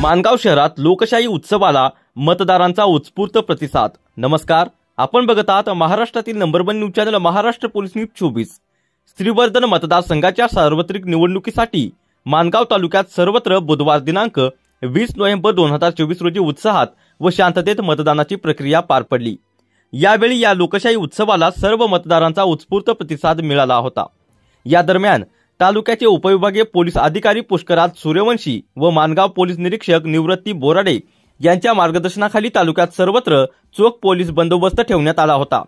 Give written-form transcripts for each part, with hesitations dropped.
माणगाव शहरात लोकशाही उत्सवाला मतदारांचा उत्स्फूर्त प्रतिसाद। नमस्कार, आपण बघत आहात महाराष्ट्रातील number 1 news channel Maharashtra police news 24। Shrivardhan मतदारसंघाच्या सार्वत्रिक निवडणुकीसाठी माणगाव तालुक्यात सर्वत्र बुधवार दिनांक 20 नोव्हेंबर 2024 रोजी उत्साहात व शांततेत मतदानाची प्रक्रिया पार पडली। यावेळी या लोकशाही उत्सवाला सर्व मतदारांचा उत्स्फूर्त प्रतिसाद मिळाला होता। या दरम्यान तालुक्याचे उपविभागीय पोलीस अधिकारी पुष्कराज सूर्यवंशी व माणगाव पोलीस निरीक्षक निवृत्ती बोराडे यांच्या मार्गदर्शनाखाली तालुक्यात सर्वत्र चोख पोलीस बंदोबस्त ठेवण्यात आला होता।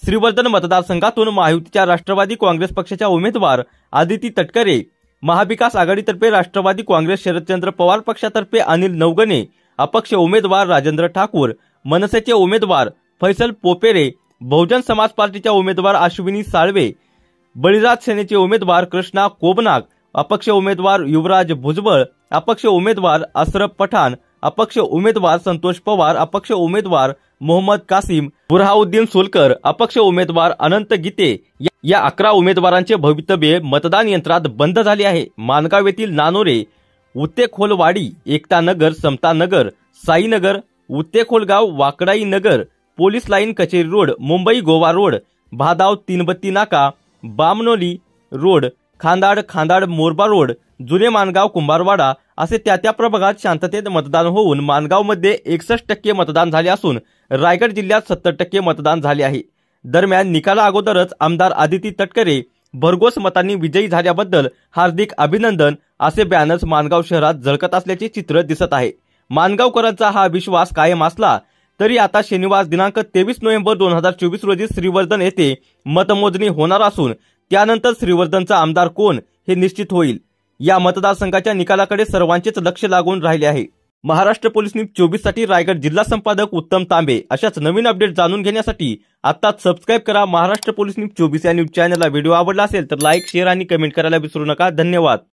श्रीवर्धन मतदारसंघातून महायुतीच्या राष्ट्रवादी काँग्रेस पक्षाच्या उमेदवार आदिती तटकरे, महाविकास आघाडीतर्फे राष्ट्रवादी काँग्रेस शरदचंद्र पवार पक्षातर्फे अनिल नवगणे, अपक्ष उमेदवार राजेंद्र ठाकूर, मनसेचे उमेदवार फैसल पोपेरे, बहुजन समाज पार्टीच्या उमेदवार अश्विनी साळवे, बळीराज सेनेचे उमेदवार कृष्णा कोबनाग, अपक्ष उमेदवार युवराज भुजबळ, अपक्ष उमेदवार अशरफ पठाण, अपक्ष उमेदवार संतोष पवार, अपक्ष उमेदवार मोहम्मद कासिम, बुरहाउद्दीन सोलकर, अपक्ष उमेदवार अनंत गीते या 11 उमेदवारांचे भवितव्य मतदान यंत्रात बंद झाले आहे। माणगाव येथील नानोरे, उत्तेखोलवाडी, Ekta Nagar, Samta Nagar, Sainagar, Uttekholgaon, Wakdai Nagar, police line, Kacheri road, Mumbai Goa road, Bhadav, Tinbatti Naka, Bamnoli road, खांदाड मोरबा रोड, जुने माणगाव, कुंभारवाडा असे त्या प्रभागात शांततेत मतदान होऊन माणगावमध्ये 61% मतदान झाले असून रायगड जिल्ह्यात 70% मतदान झाले आहे। दरम्यान निकाला अगोदरच आमदार आदिती तटकरे भरघोस मतांनी विजयी झाल्याबद्दल हार्दिक अभिनंदन असे बॅनर्स माणगाव शहरात झळकत असल्याचे चित्र दिसत आहे। माणगावकरांचा हा विश्वास कायम असला तरी आता शनिवार दिनांक 23 नोव्हेंबर 2024 रोजी श्रीवर्धन येथे मतमोजणी होणार असून त्यानंतर श्रीवर्धनचा आमदार कोण हे निश्चित होईल। या मतदारसंघाच्या निकालाकडे सर्वांचेच लक्ष लागून राहिले आहे। महाराष्ट्र पोलीस न्यूज 24 साठी रायगड जिल्हा संपादक उत्तम तांबे। अशाच नवीन अपडेट जाणून घेण्यासाठी आत्ताच सबस्क्राइब करा महाराष्ट्र पोलीस न्यूज 24 या न्यूज चॅनलला। व्हिडिओ आवडला असेल तर लाईक, शेअर आणि कमेंट करायला विसरू नका। धन्यवाद।